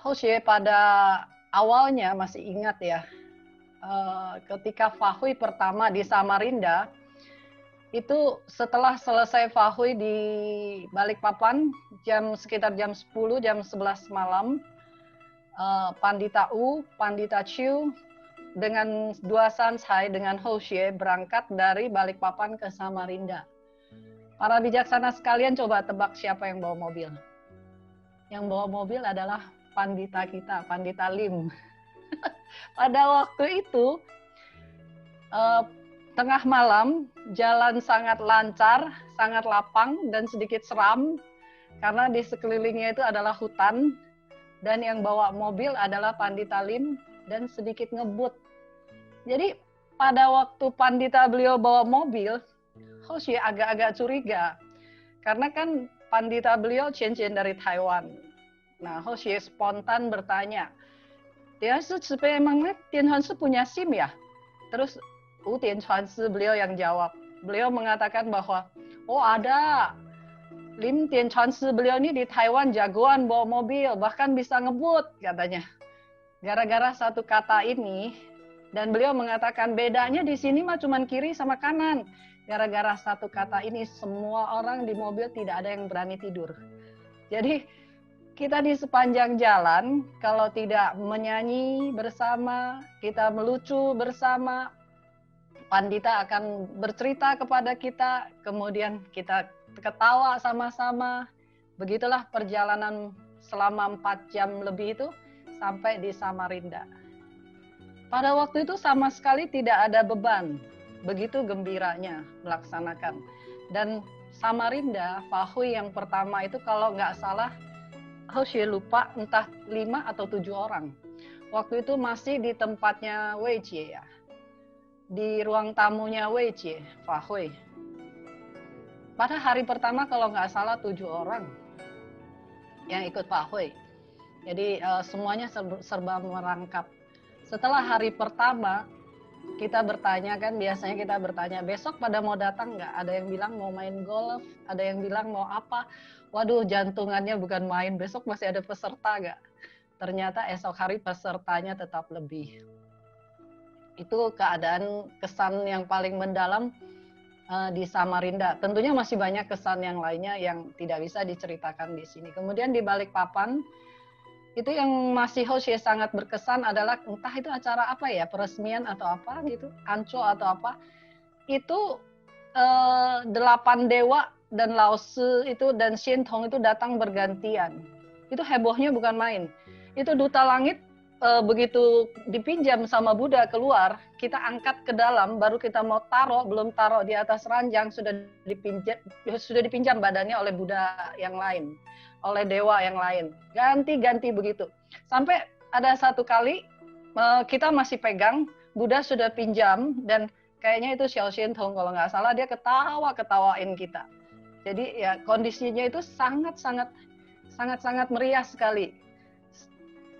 Hoshe pada awalnya masih ingat ya, ketika Fahui pertama di Samarinda, itu setelah selesai Fahui di Balikpapan, sekitar jam 10, jam 11 malam, Pandita U, Pandita Chiu, dengan dua sansai, dengan Hoshe berangkat dari Balikpapan ke Samarinda. Para bijaksana sekalian, coba tebak siapa yang bawa mobil. Yang bawa mobil adalah Pandita kita, Pandita Lim. Pada waktu itu, tengah malam, jalan sangat lancar, sangat lapang, dan sedikit seram, karena di sekelilingnya itu adalah hutan, dan yang bawa mobil adalah Pandita Lim, dan sedikit ngebut. Jadi, pada waktu Pandita beliau bawa mobil, Hoshe agak-agak curiga, karena kan Pandita beliau cincin dari Taiwan. Nah, Hoshe spontan bertanya, dia memang Tianhuan Shi punya SIM ya? Terus Tianhuan Shi beliau yang jawab. Beliau mengatakan bahwa, oh ada, Lim Tianhuan Shi beliau ini di Taiwan jagoan bawa mobil, bahkan bisa ngebut katanya. Gara-gara satu kata ini, dan beliau mengatakan bedanya di sini mah cuma kiri sama kanan. Gara-gara satu kata ini, semua orang di mobil tidak ada yang berani tidur. Jadi kita di sepanjang jalan, kalau tidak menyanyi bersama, kita melucu bersama, Pandita akan bercerita kepada kita, kemudian kita ketawa sama-sama. Begitulah perjalanan selama 4 jam lebih itu sampai di Samarinda. Pada waktu itu sama sekali tidak ada beban, begitu gembiranya melaksanakan. Dan Samarinda, Fahui yang pertama itu kalau nggak salah, Hoshe lupa entah 5 atau 7 orang. Waktu itu masih di tempatnya Wei Jie ya. Di ruang tamunya Wei Jie, Fahui. Pada hari pertama kalau nggak salah 7 orang yang ikut Fahui. Jadi semuanya serba merangkap. Setelah hari pertama, kita bertanya kan, biasanya kita bertanya, besok pada mau datang nggak? Ada yang bilang mau main golf, ada yang bilang mau apa. Waduh, jantungannya bukan main, besok masih ada peserta nggak? Ternyata esok hari pesertanya tetap lebih. Itu keadaan kesan yang paling mendalam di Samarinda. Tentunya masih banyak kesan yang lainnya yang tidak bisa diceritakan di sini. Kemudian di Balikpapan, itu yang masih Hoshe sangat berkesan adalah entah itu acara apa ya, peresmian atau apa gitu, Anco atau apa. Itu 8 dewa dan Laosu itu dan Shintong itu datang bergantian. Itu hebohnya bukan main. Itu duta langit begitu dipinjam sama Buddha keluar, kita angkat ke dalam, baru kita mau taruh, belum taruh di atas ranjang, sudah dipinjam badannya oleh Buddha yang lain, oleh dewa yang lain. Ganti-ganti begitu. Sampai ada satu kali kita masih pegang, Buddha sudah pinjam, dan kayaknya itu Xiao Shintong kalau nggak salah, dia ketawain kita. Jadi ya kondisinya itu sangat meriah sekali.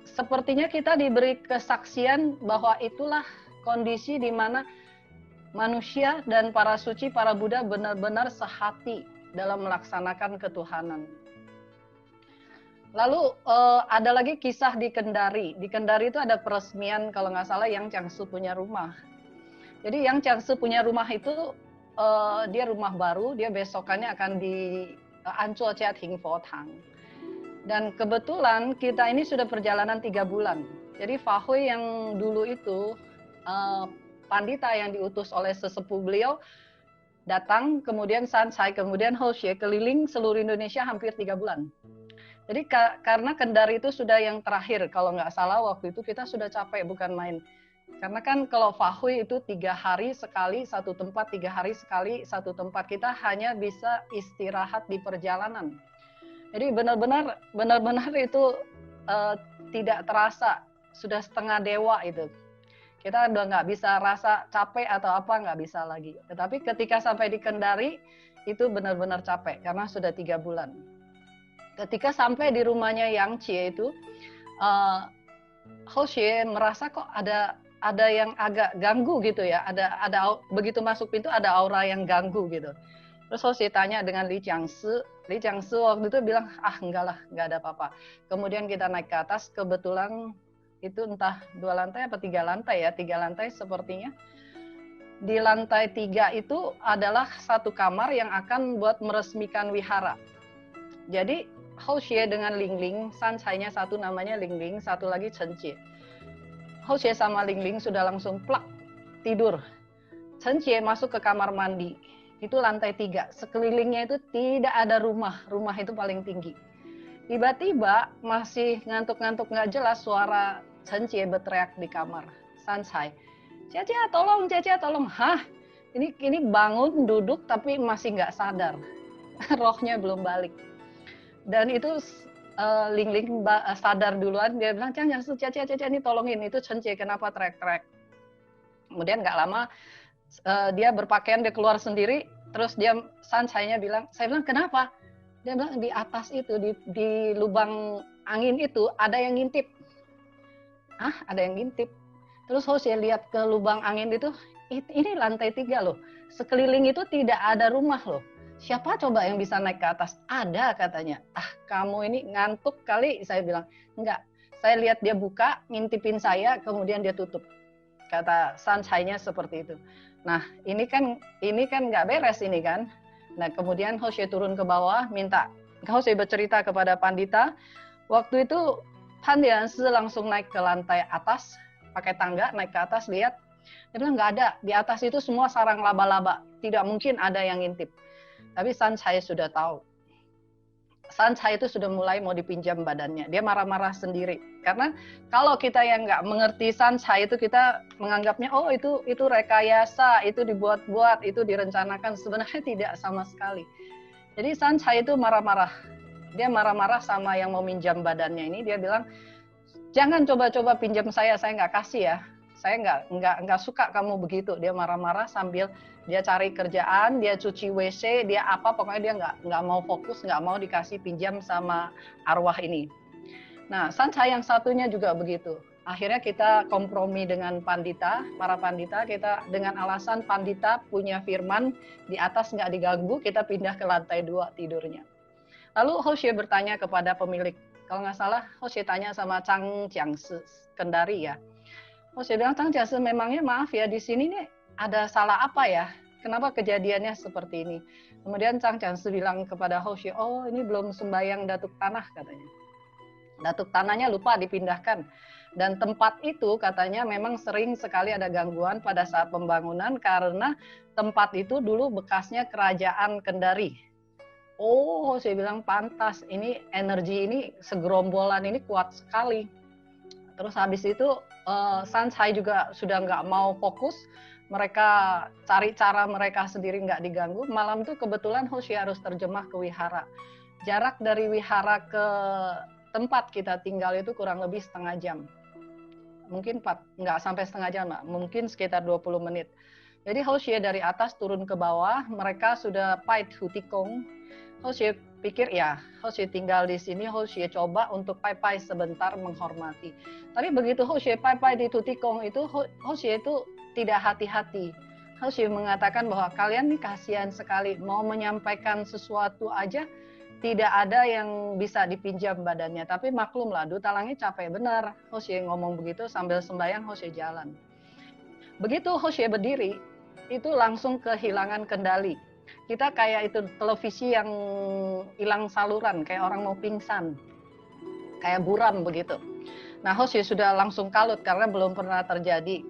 Sepertinya kita diberi kesaksian bahwa itulah kondisi di mana manusia dan para suci, para Buddha benar-benar sehati dalam melaksanakan ketuhanan. Lalu ada lagi kisah di Kendari. Di Kendari itu ada peresmian kalau nggak salah Yang Changsu punya rumah. Jadi Yang Changsu punya rumah itu dia rumah baru, dia besokannya akan di Ancol Jia Ting Fo Tang. Dan kebetulan kita ini sudah perjalanan 3 bulan. Jadi Fahui yang dulu itu, Pandita yang diutus oleh sesepuh beliau, datang, kemudian Sansai, kemudian Hoshe, keliling seluruh Indonesia hampir 3 bulan. Jadi karena Kendari itu sudah yang terakhir, kalau nggak salah waktu itu kita sudah capek, bukan main. Karena kan kalau Fahui itu 3 hari sekali satu tempat, 3 hari sekali satu tempat, kita hanya bisa istirahat di perjalanan. Jadi benar-benar itu tidak terasa, sudah setengah dewa itu. Kita udah nggak bisa rasa capek atau apa, nggak bisa lagi. Tetapi ketika sampai di Kendari, itu benar-benar capek, karena sudah 3 bulan. Ketika sampai di rumahnya Yang Jie itu, Hou Xie merasa kok ada yang agak ganggu gitu ya, ada begitu masuk pintu ada aura yang ganggu gitu. Terus Hou Xie tanya dengan Li Jiangshi. Li Jiangshi waktu itu bilang, enggak lah, enggak ada apa-apa. Kemudian kita naik ke atas, kebetulan itu entah 2 lantai apa 3 lantai ya, 3 lantai sepertinya. Di lantai 3 itu adalah satu kamar yang akan buat meresmikan wihara. Jadi Hou Xie dengan Ling Ling, Sanchai-nya satu namanya Ling Ling, satu lagi Chen Jie. Hou Xie sama Ling Ling sudah langsung plak tidur. Chen Jie masuk ke kamar mandi. Itu lantai 3. Sekelilingnya itu tidak ada rumah. Rumah itu paling tinggi. Tiba-tiba masih ngantuk-ngantuk nggak jelas suara Chen Jie berteriak di kamar. Sanchai, Cia, tolong, Cia, tolong. Hah? Ini bangun, duduk, tapi masih nggak sadar. Rohnya belum balik. Dan itu Ling Ling sadar duluan. Dia bilang, Cia, ini tolongin. Itu Chen Jie kenapa teriak-teriak. Kemudian nggak lama, dia berpakaian, dia keluar sendiri, terus dia Sanchai-nya bilang, saya bilang kenapa? Dia bilang di atas itu, di lubang angin itu ada yang ngintip. Ada yang ngintip. Terus saya lihat ke lubang angin itu, ini lantai 3 loh. Sekeliling itu tidak ada rumah loh. Siapa coba yang bisa naik ke atas? Ada katanya. Kamu ini ngantuk kali, saya bilang. Enggak, saya lihat dia buka, ngintipin saya, kemudian dia tutup. Kata Sanchai-nya seperti itu. Nah, ini kan nggak beres ini kan. Nah, kemudian Hou Xie turun ke bawah, minta Hou Xie bercerita kepada Pandita. Waktu itu Pandita langsung naik ke lantai atas, pakai tangga naik ke atas, lihat. Dia bilang nggak ada, di atas itu semua sarang laba-laba, tidak mungkin ada yang ngintip. Tapi Sanchai sudah tahu. Sanchai itu sudah mulai mau dipinjam badannya. Dia marah-marah sendiri. Karena kalau kita yang nggak mengerti Sanchai itu, kita menganggapnya, oh itu rekayasa, itu dibuat-buat, itu direncanakan. Sebenarnya tidak sama sekali. Jadi Sanchai itu marah-marah. Dia marah-marah sama yang mau minjam badannya ini. Dia bilang, jangan coba-coba pinjam saya nggak kasih ya. Saya nggak suka kamu begitu. Dia marah-marah sambil dia cari kerjaan, dia cuci WC, dia apa, pokoknya dia nggak mau fokus, nggak mau dikasih pinjam sama arwah ini. Nah, Sanchai yang satunya juga begitu. Akhirnya kita kompromi dengan Pandita, para Pandita, kita dengan alasan Pandita punya firman, di atas nggak diganggu, kita pindah ke lantai 2 tidurnya. Lalu Hou Xie bertanya kepada pemilik, kalau nggak salah Hou Xie tanya sama Chang Jiangshi, Kendari ya. Hou Xie bilang, Chang Jiangshi, memangnya maaf ya, di sini nih ada salah apa ya? Kenapa kejadiannya seperti ini? Kemudian Chang Jiangshi bilang kepada Hou Xie, oh ini belum sembahyang datuk tanah katanya. Datuk tanahnya lupa dipindahkan. Dan tempat itu katanya memang sering sekali ada gangguan pada saat pembangunan karena tempat itu dulu bekasnya kerajaan Kendari. Oh, saya bilang pantas, ini energi ini segerombolan ini kuat sekali. Terus habis itu Sanchai juga sudah nggak mau fokus, mereka cari cara mereka sendiri nggak diganggu. Malam itu kebetulan Hou Xie harus terjemah ke wihara. Jarak dari wihara ke tempat kita tinggal itu kurang lebih setengah jam. Mungkin nggak sampai setengah jam, mungkin sekitar 20 menit. Jadi Hou Xie dari atas turun ke bawah, mereka sudah pait hutikong. Hou Xie pikir ya, Hou Xie tinggal di sini, Hou Xie coba untuk pai-pai sebentar menghormati. Tapi begitu Hou Xie pai-pai di hutikong itu, Hou Xie itu tidak hati-hati. Hou Xie mengatakan bahwa kalian nih kasihan sekali, mau menyampaikan sesuatu aja, tidak ada yang bisa dipinjam badannya. Tapi maklumlah, duta langit capek benar. Hou Xie ngomong begitu sambil sembahyang, Hou Xie jalan. Begitu Hou Xie berdiri, itu langsung kehilangan kendali. Kita kayak itu televisi yang hilang saluran, kayak orang mau pingsan. Kayak buram begitu. Nah, Hou Xie sudah langsung kalut karena belum pernah terjadi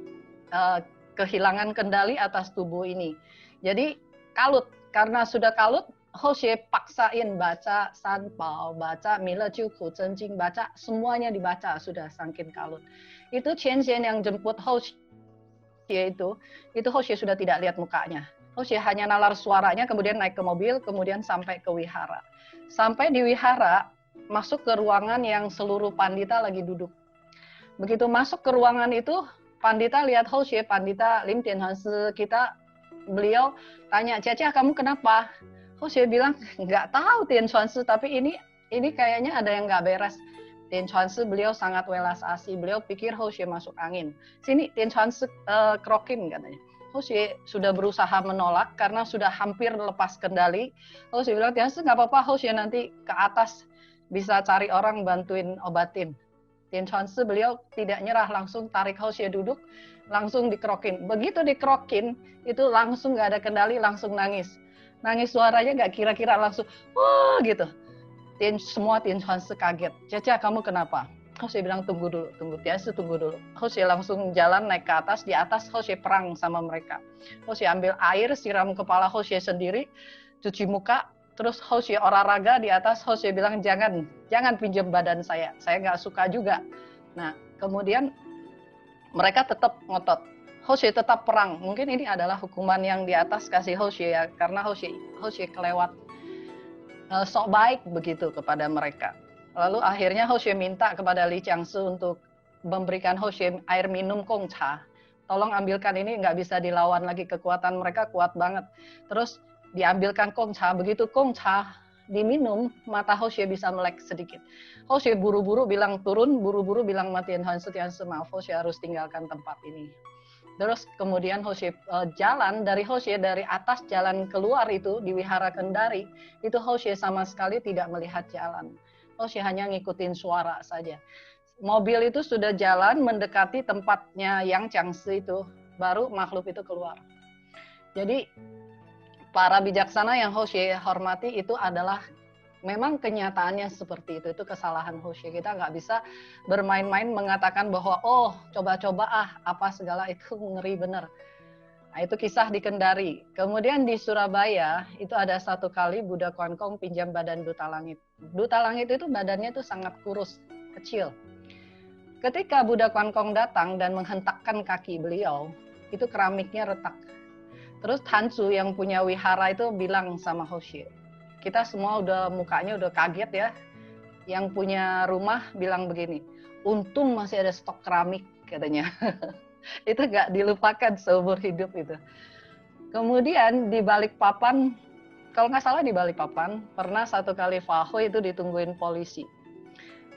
kehilangan kendali atas tubuh ini. Jadi kalut, karena sudah kalut, Hou Xie paksain baca Sanpao, baca Mile Jiu Ku Zhen Jing, baca semuanya dibaca, sudah saking kalut. Itu Qian Xian yang jemput Hou Xie itu Hou Xie sudah tidak lihat mukanya. Hou Xie hanya nalar suaranya, kemudian naik ke mobil, kemudian sampai ke wihara. Sampai di wihara, masuk ke ruangan yang seluruh pandita lagi duduk. Begitu masuk ke ruangan itu, pandita lihat Hou Xie, pandita Lim Tianhuanshi, beliau tanya, Cia, kamu kenapa? Hou Xie bilang, nggak tahu Tianhuanshi, tapi ini ini kayaknya ada yang nggak beres. Tin Chuanzi beliau sangat welas asih, beliau pikir Hoshie masuk angin. Sini Tin Chuanzi krokin katanya. Hoshie sudah berusaha menolak karena sudah hampir lepas kendali. Hoshie bilang, Tianzi nggak apa-apa, Hoshie nanti ke atas bisa cari orang bantuin obatin. Tin Chuanzi beliau tidak nyerah, langsung tarik Hoshie duduk, langsung dikrokin. Begitu dikrokin, itu langsung nggak ada kendali, langsung nangis. Nangis suaranya nggak kira-kira, langsung, wah gitu. Semua Tin Chuanzi kaget. Caca, kamu kenapa? Hoshie bilang tunggu dulu, Tianzi tunggu dulu. Hoshie langsung jalan naik ke atas, di atas Hoshie perang sama mereka. Hoshie ambil air, siram kepala Hoshie sendiri, cuci muka, terus Hoshie olahraga di atas. Hoshie bilang jangan pinjam badan saya nggak suka juga. Nah, kemudian mereka tetap ngotot. Hoshie tetap perang. Mungkin ini adalah hukuman yang di atas kasih Hoshie ya, karena Hoshie kelewat sok baik begitu kepada mereka. Lalu akhirnya Hoshie minta kepada Li Jiangshi untuk memberikan Hoshie air minum Gongcha. Tolong ambilkan ini, nggak bisa dilawan lagi, kekuatan mereka kuat banget. Terus diambilkan Gongcha, begitu Gongcha diminum, mata Hoshie bisa melek sedikit. Hoshie buru-buru bilang turun, buru-buru bilang Tian Chuanzi, maaf Hoshie harus tinggalkan tempat ini. Terus kemudian Hoshie jalan dari atas jalan keluar itu di Wihara Kendari, itu Hoshie sama sekali tidak melihat jalan. Hoshie hanya ngikutin suara saja. Mobil itu sudah jalan mendekati tempatnya yang Jiangshi itu, baru makhluk itu keluar. Jadi para bijaksana yang Hoshie hormati itu adalah memang kenyataannya seperti itu kesalahan Hoshie. Kita nggak bisa bermain-main mengatakan bahwa oh coba-coba apa segala, itu ngeri bener. Nah, itu kisah di Kendari. Kemudian di Surabaya itu ada satu kali Buddha Kuankong pinjam badan Duta Langit. Duta Langit itu badannya itu sangat kurus, kecil. Ketika Buddha Kuankong datang dan menghentakkan kaki beliau, itu keramiknya retak. Terus Hansu yang punya wihara itu bilang sama Hoshie, kita semua mukanya udah kaget ya. Yang punya rumah bilang begini, untung masih ada stok keramik katanya. Itu nggak dilupakan seumur hidup itu. Kemudian di Balikpapan, kalau nggak salah di Balikpapan, pernah satu kali Faho itu ditungguin polisi.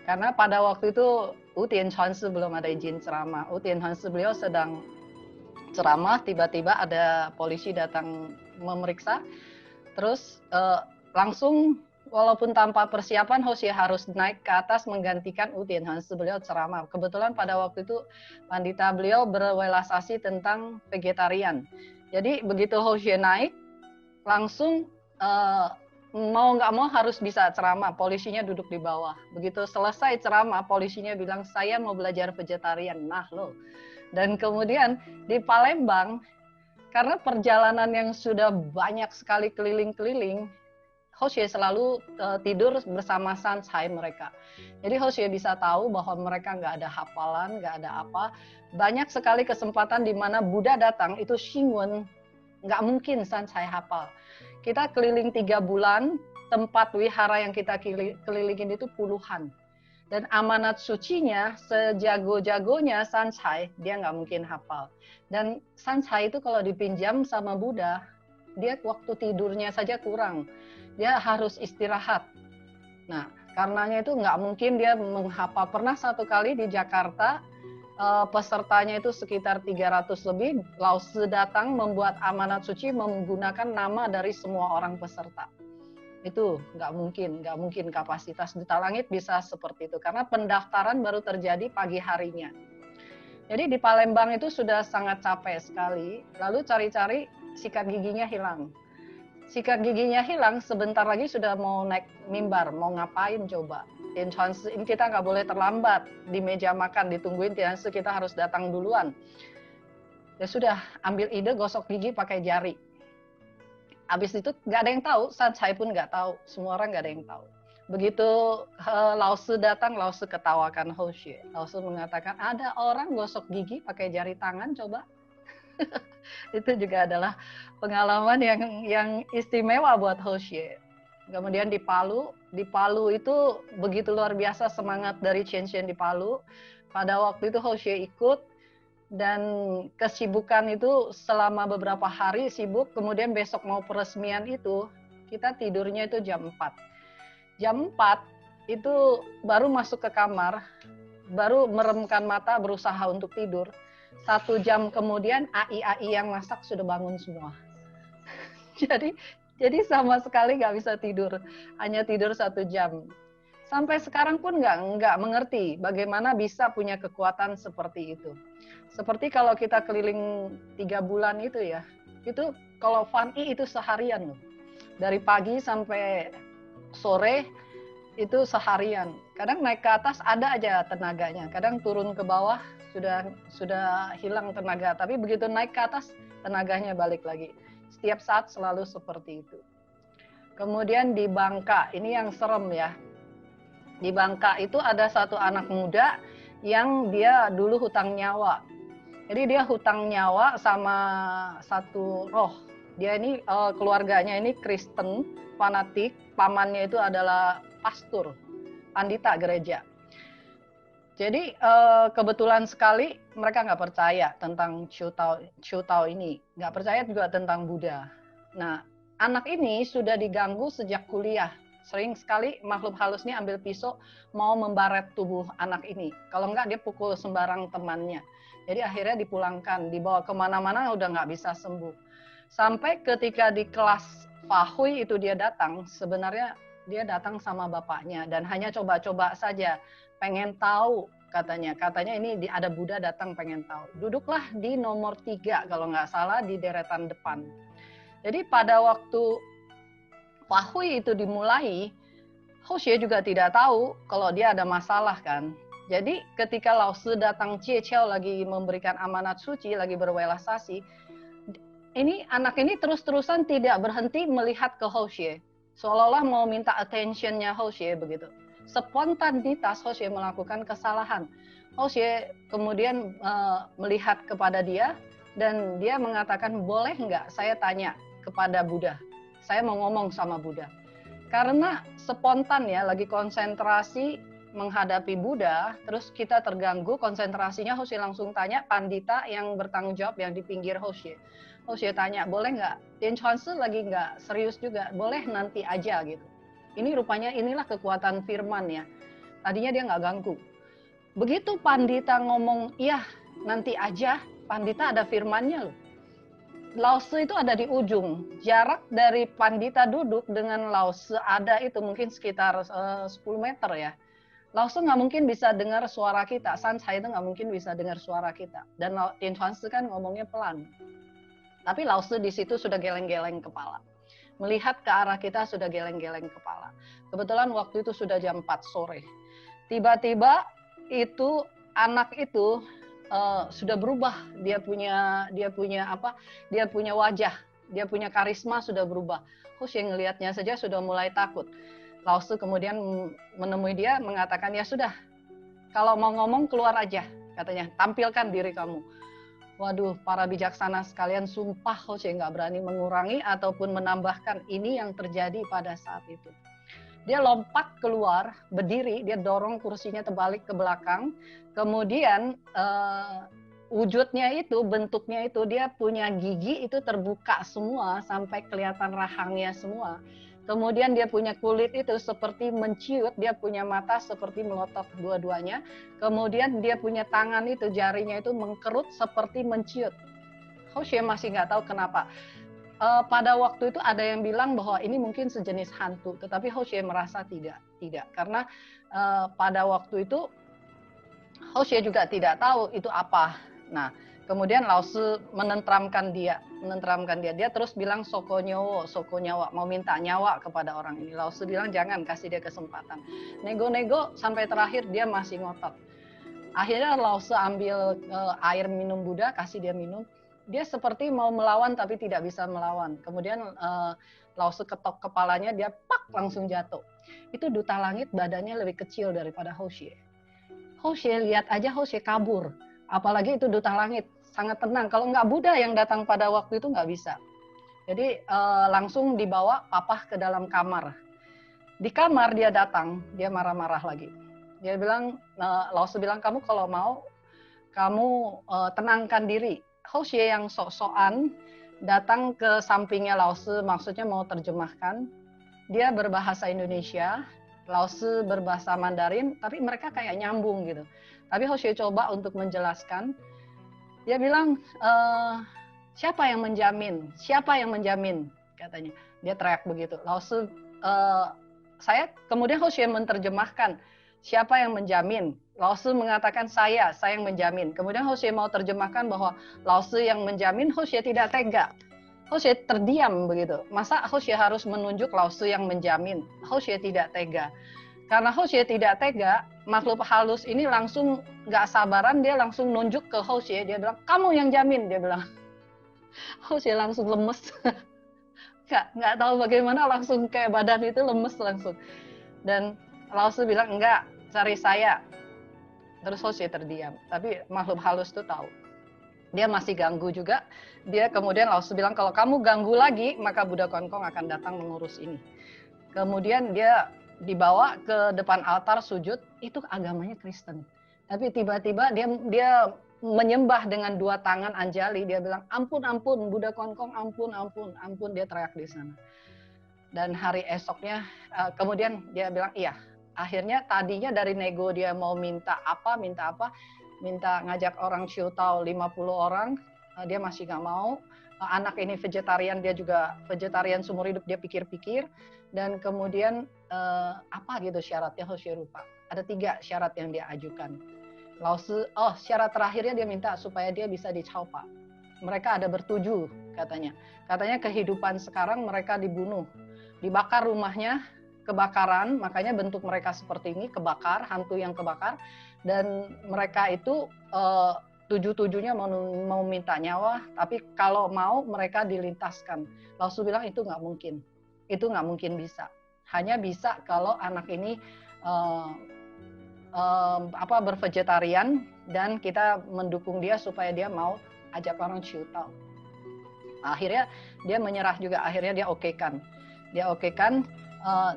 Karena pada waktu itu Tian Chuanzi belum ada izin ceramah. Tian Chuanzi beliau sedang ceramah, tiba-tiba ada polisi datang memeriksa. Terus langsung walaupun tanpa persiapan Hoshie harus naik ke atas menggantikan Tian Chuanzi beliau ceramah. Kebetulan pada waktu itu pandita beliau berwelas asih tentang vegetarian. Jadi begitu Hoshie naik langsung mau nggak mau harus bisa ceramah. Polisinya duduk di bawah. Begitu selesai ceramah polisinya bilang saya mau belajar vegetarian. Nah loh. Dan kemudian di Palembang karena perjalanan yang sudah banyak sekali keliling-keliling, Hoshie selalu tidur bersama Sanchai mereka. Jadi Hoshie bisa tahu bahwa mereka nggak ada hafalan, nggak ada apa. Banyak sekali kesempatan di mana Buddha datang, itu Xingwen, nggak mungkin Sanchai hafal. Kita keliling 3 bulan, tempat wihara yang kita kelilingin itu puluhan. Dan amanat sucinya, sejago-jagonya Sanchai, dia nggak mungkin hafal. Dan Sanchai itu kalau dipinjam sama Buddha, dia waktu tidurnya saja kurang. Dia harus istirahat. Nah, karenanya itu nggak mungkin dia menghafal. Pernah satu kali di Jakarta, pesertanya itu sekitar 300 lebih, Lao Tzu datang membuat amanat suci menggunakan nama dari semua orang peserta. Itu nggak mungkin kapasitas Duta Langit bisa seperti itu. Karena pendaftaran baru terjadi pagi harinya. Jadi di Palembang itu sudah sangat capek sekali, lalu cari-cari sikat giginya hilang. Sikat giginya hilang, sebentar lagi sudah mau naik mimbar, mau ngapain coba. Tian Chuanzi, kita nggak boleh terlambat di meja makan, ditungguin Tian Chuanzi, kita harus datang duluan. Ya sudah, ambil ide gosok gigi pakai jari. Habis itu nggak ada yang tahu, Sanchai pun nggak tahu, semua orang nggak ada yang tahu. Begitu Lao Tzu datang, Lao Tzu ketawakan Hoshie. Lao Tzu mengatakan, ada orang gosok gigi pakai jari tangan, coba. Itu juga adalah pengalaman yang istimewa buat Hoshie. Kemudian di Palu itu begitu luar biasa semangat dari Chen di Palu. Pada waktu itu Hoshie ikut, dan kesibukan itu selama beberapa hari sibuk, kemudian besok mau peresmian itu, kita tidurnya itu jam 4. Jam 4 itu baru masuk ke kamar, baru meremkan mata berusaha untuk tidur. 1 jam kemudian AI yang masak sudah bangun semua. jadi sama sekali nggak bisa tidur, hanya tidur 1 jam. Sampai sekarang pun nggak mengerti bagaimana bisa punya kekuatan seperti itu. Seperti kalau kita keliling 3 bulan itu ya, itu kalau Fanny itu seharian loh. Dari pagi sampai sore itu seharian. Kadang naik ke atas ada aja tenaganya, kadang turun ke bawah sudah hilang tenaga, tapi begitu naik ke atas tenaganya balik lagi. Setiap saat selalu seperti itu. Kemudian di Bangka, ini yang serem ya. Di Bangka itu ada satu anak muda yang dia dulu hutang nyawa. Jadi dia hutang nyawa sama satu roh. Dia ini keluarganya ini Kristen, fanatik, pamannya itu adalah pastor, pandita gereja. Jadi kebetulan sekali mereka nggak percaya tentang Chu Tao ini, nggak percaya juga tentang Buddha. Nah, anak ini sudah diganggu sejak kuliah. Sering sekali makhluk halus ini ambil pisau mau membaret tubuh anak ini. Kalau enggak dia pukul sembarang temannya. Jadi akhirnya dipulangkan, dibawa kemana-mana udah nggak bisa sembuh. Sampai ketika di kelas Fahui itu dia datang, sebenarnya dia datang sama bapaknya dan hanya coba-coba saja, pengen tahu katanya. Katanya ini ada Buddha datang pengen tahu. Duduklah di nomor 3 kalau nggak salah di deretan depan. Jadi pada waktu Fahui itu dimulai, Hoxie juga tidak tahu kalau dia ada masalah kan. Jadi ketika Lao Tzu datang Jie Qiao lagi memberikan amanat suci, lagi berwelasasi, ini anak ini terus-terusan tidak berhenti melihat ke Hoxie. Seolah-olah mau minta attention-nya Hoxie begitu. Spontanitas Hoxie melakukan kesalahan. Hoxie kemudian melihat kepada dia dan dia mengatakan, boleh nggak saya tanya kepada Buddha? Saya mau ngomong sama Buddha. Karena spontan ya, lagi konsentrasi menghadapi Buddha, terus kita terganggu konsentrasinya, Hoxie langsung tanya pandita yang bertanggung jawab yang di pinggir Hoxie. Hoxie tanya, boleh nggak? Dian Chuanzi lagi nggak serius juga, boleh nanti aja gitu. Ini rupanya inilah kekuatan firman ya. Tadinya dia nggak ganggu. Begitu pandita ngomong, iya nanti aja, pandita ada firmannya loh. Lao Tzu itu ada di ujung. Jarak dari pandita duduk dengan Lao Tzu ada itu mungkin sekitar 10 meter ya. Lao Tzu nggak mungkin bisa dengar suara kita. San Cai itu nggak mungkin bisa dengar suara kita. Dan Dian Chuanzi kan ngomongnya pelan. Tapi Lao Tzu di situ sudah geleng-geleng kepala. Melihat ke arah kita sudah geleng-geleng kepala. Kebetulan waktu itu sudah jam 4 sore. Tiba-tiba itu anak itu sudah berubah, dia punya wajah, dia punya karisma sudah berubah. Hoxie ngelihatnya saja sudah mulai takut. Lao Tzu kemudian menemui dia mengatakan, ya sudah, kalau mau ngomong keluar aja, katanya, tampilkan diri kamu. Waduh, para bijaksana sekalian, sumpah Hoxie nggak berani mengurangi ataupun menambahkan ini yang terjadi pada saat itu. Dia lompat keluar, berdiri, dia dorong kursinya terbalik ke belakang. Kemudian wujudnya itu, bentuknya itu, dia punya gigi itu terbuka semua sampai kelihatan rahangnya semua. Kemudian dia punya kulit itu seperti menciut, dia punya mata seperti melotot dua-duanya. Kemudian dia punya tangan itu, jarinya itu mengkerut seperti menciut. Hoxie masih nggak tahu kenapa. Pada waktu itu ada yang bilang bahwa ini mungkin sejenis hantu, tetapi Hoxie merasa tidak, karena pada waktu itu Hoxie juga tidak tahu itu apa. Nah, kemudian Lao Tzu menenteramkan dia, dia terus bilang soko nyawa, mau minta nyawa kepada orang ini. Lao Tzu bilang jangan, kasih dia kesempatan. Nego-nego sampai terakhir dia masih ngotot. Akhirnya Lao Tzu ambil air minum Buddha, kasih dia minum. Dia seperti mau melawan tapi tidak bisa melawan. Kemudian Lao Tzu ketok kepalanya, dia pak langsung jatuh. Itu duta langit badannya lebih kecil daripada Hoxie. Hoxie lihat aja Hoxie kabur. Apalagi itu duta langit, sangat tenang. Kalau nggak Buddha yang datang pada waktu itu nggak bisa. Jadi langsung dibawa papah ke dalam kamar. Di kamar dia datang, dia marah-marah lagi. Dia bilang, Lao Tzu bilang, kamu kalau mau, kamu tenangkan diri. Hoxie yang sok-sokan datang ke sampingnya Lao Tzu, maksudnya mau terjemahkan. Dia berbahasa Indonesia, Laozi berbahasa Mandarin, tapi mereka kayak nyambung gitu. Tapi Hosea coba untuk menjelaskan. Dia bilang, siapa yang menjamin? Siapa yang menjamin? Katanya. Dia teriak begitu. Laozi, kemudian Hosea menerjemahkan, siapa yang menjamin? Laozi mengatakan saya yang menjamin. Kemudian Hosea mau terjemahkan bahwa Laozi yang menjamin, Hosea tidak tega. Hosea terdiam begitu. Masa Hosea harus menunjuk Laozi yang menjamin? Hosea tidak tega. Karena Hosea tidak tega, makhluk halus ini langsung nggak sabaran, dia langsung nunjuk ke Hosea. Dia bilang, kamu yang jamin, dia bilang. Hosea langsung lemes. nggak tahu bagaimana, langsung kayak badan itu lemes langsung. Dan Laozi bilang, enggak, cari saya. Terus Hosea terdiam. Tapi makhluk halus itu tahu. Dia masih ganggu juga. Dia kemudian Laozi bilang, kalau kamu ganggu lagi, maka Buddha Kongkong akan datang mengurus ini. Kemudian dia dibawa ke depan altar sujud. Itu agamanya Kristen. Tapi tiba-tiba dia menyembah dengan 2 tangan anjali. Dia bilang, ampun, ampun, Buddha Kongkong, ampun, ampun, ampun. Dia teriak di sana. Dan hari esoknya, kemudian dia bilang, iya. Akhirnya tadinya dari nego dia mau minta ngajak orang Ciutao 50 orang, dia masih nggak mau. Anak ini vegetarian, dia juga vegetarian seumur hidup, dia pikir-pikir. Dan kemudian apa gitu syaratnya, Hosea lupa. Ada 3 syarat yang dia ajukan. Laozi, syarat terakhirnya dia minta supaya dia bisa dicaupa. Mereka ada bertujuh katanya. Katanya kehidupan sekarang mereka dibunuh, dibakar rumahnya, kebakaran, makanya bentuk mereka seperti ini, kebakar, hantu yang kebakar. Dan mereka itu 7-7-nya mau minta nyawa, tapi kalau mau mereka dilintaskan. Laozi bilang itu nggak mungkin, itu nggak mungkin bisa. Hanya bisa kalau anak ini bervegetarian dan kita mendukung dia supaya dia mau ajak orang Ciutao. Akhirnya dia menyerah juga, akhirnya dia okekan.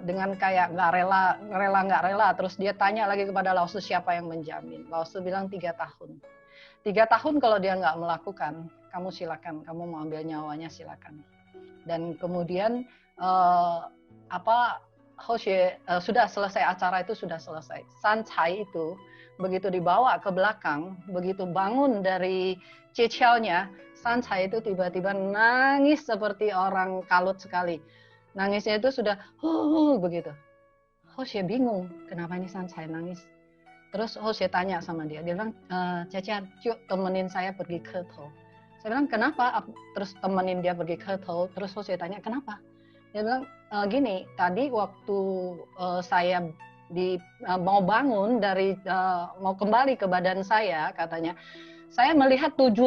Dengan kayak nggak rela, terus dia tanya lagi kepada Laozi siapa yang menjamin. Laozi bilang 3 tahun. 3 tahun kalau dia nggak melakukan, kamu silakan, kamu mau ambil nyawanya silakan. Dan kemudian Hosea sudah selesai, acara itu sudah selesai. Sancai itu begitu dibawa ke belakang, begitu bangun dari cicalnya, Sancai itu tiba-tiba nangis seperti orang kalut sekali. Nangisnya itu sudah begitu. Hosea bingung, kenapa ini Sancai nangis? Terus Hosea tanya sama dia bilang, Caca, yuk temenin saya pergi ke Ketou. Saya bilang, kenapa? Terus temenin dia pergi ke Ketou. Terus Hosea tanya, kenapa? Dia bilang, gini, tadi waktu saya mau bangun mau kembali ke badan saya, katanya, saya melihat 7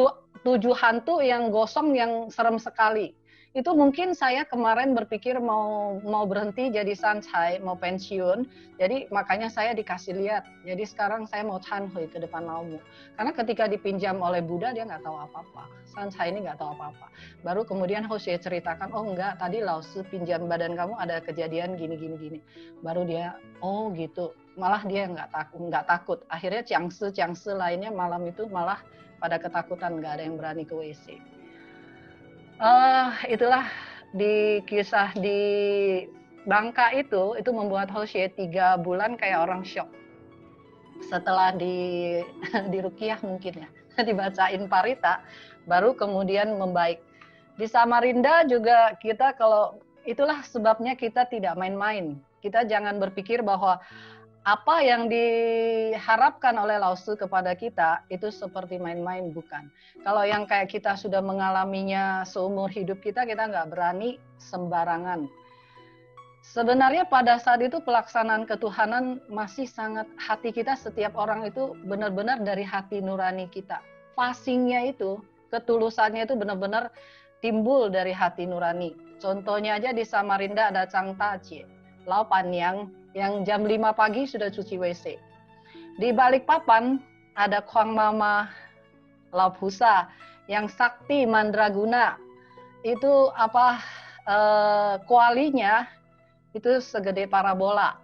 hantu yang gosong yang serem sekali. Itu mungkin saya kemarin berpikir mau berhenti jadi Sancai, mau pensiun. Jadi makanya saya dikasih lihat. Jadi sekarang saya mau Chanhui ke depan Laomu. Karena ketika dipinjam oleh Buddha dia nggak tahu apa-apa. Sancai ini nggak tahu apa-apa. Baru kemudian Hosea ceritakan, oh enggak, tadi Laozi pinjam badan kamu ada kejadian gini. Baru dia, oh gitu. Malah dia nggak takut. Akhirnya Ciangse lainnya malam itu malah pada ketakutan, nggak ada yang berani ke WC. Itulah di kisah di Bangka itu membuat Hosea 3 bulan kayak orang shock. Setelah di ruqyah mungkin ya, dibacain parita, baru kemudian membaik. Di Samarinda juga kita itulah sebabnya kita tidak main-main. Kita jangan berpikir bahwa apa yang diharapkan oleh Laozi kepada kita itu seperti main-main, bukan. Kalau yang kayak kita sudah mengalaminya seumur hidup kita nggak berani sembarangan. Sebenarnya pada saat itu pelaksanaan ketuhanan masih sangat, hati kita setiap orang itu benar-benar dari hati nurani kita. Fasingnya itu, ketulusannya itu benar-benar timbul dari hati nurani. Contohnya aja di Samarinda ada Chang Tacie, Lao Panyang, yang jam 5 pagi sudah cuci WC. Di Balikpapan ada Kuang Mama Lao Pusa yang sakti mandraguna. Itu kualinya itu segede parabola.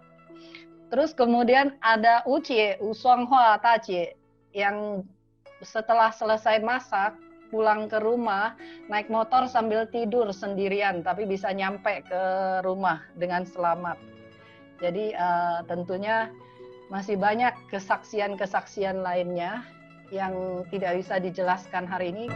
Terus kemudian ada Ucie, Usonghua Tacie, yang setelah selesai masak pulang ke rumah naik motor sambil tidur sendirian tapi bisa nyampe ke rumah dengan selamat. Jadi tentunya masih banyak kesaksian-kesaksian lainnya yang tidak bisa dijelaskan hari ini.